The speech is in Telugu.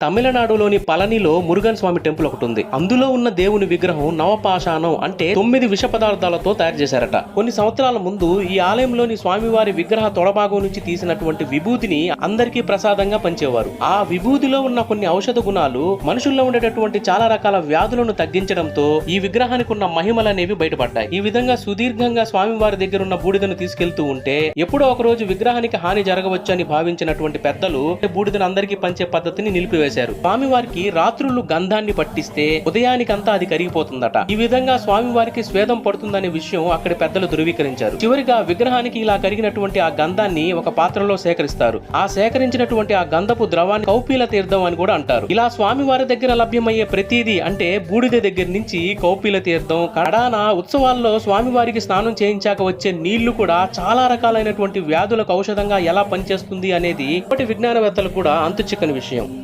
తమిళనాడులోని పళనిలో మురుగన్ స్వామి టెంపుల్ ఒకటి ఉంది. అందులో ఉన్న దేవుని విగ్రహం నవపాషాణం అంటే 9 విష పదార్థాలతో తయారు చేశారట. కొన్ని సంవత్సరాల ముందు ఈ ఆలయంలోని స్వామివారి విగ్రహ తొడభాగం నుంచి తీసినటువంటి విభూతిని అందరికీ ప్రసాదంగా పంచేవారు. ఆ విభూతిలో ఉన్న కొన్ని ఔషధ గుణాలు మనుషుల్లో ఉండేటటువంటి చాలా రకాల వ్యాధులను తగ్గించడంతో ఈ విగ్రహానికి ఉన్న మహిమలనేవి బయటపడ్డాయి. ఈ విధంగా సుదీర్ఘంగా స్వామివారి దగ్గర ఉన్న బూడిదను తీసుకెళ్తూ ఉంటే ఎప్పుడో ఒక రోజు విగ్రహానికి హాని జరగవచ్చు అని భావించినటువంటి పెద్దలు బూడిదను అందరికీ పంచే పద్ధతిని నిలిపివేశారు. స్వామివారికి రాత్రులు గంధాన్ని పట్టిస్తే ఉదయానికంతా అది కరిగిపోతుందట. ఈ విధంగా స్వామివారికి స్వేదం పడుతుందనే విషయం అక్కడి పెద్దలు ధృవీకరించారు. చివరిగా విగ్రహానికి ఇలా కరిగినటువంటి ఆ గంధాన్ని ఒక పాత్రలో సేకరిస్తారు. ఆ సేకరించినటువంటి ఆ గంధపు ద్రవాన్ని కౌపీల తీర్థం అని కూడా అంటారు. ఇలా స్వామివారి దగ్గర లభ్యమయ్యే ప్రతిదీ అంటే బూడిద దగ్గర నుంచి కౌపీల తీర్థం, కడాన ఉత్సవాల్లో స్వామివారికి స్నానం చేయించాక వచ్చే నీళ్లు కూడా చాలా రకాలైనటువంటి వ్యాధులకు ఔషధంగా ఎలా పనిచేస్తుంది అనేది ఇప్పటి విజ్ఞానవేత్తలు కూడా అంతుచిక్కని విషయం.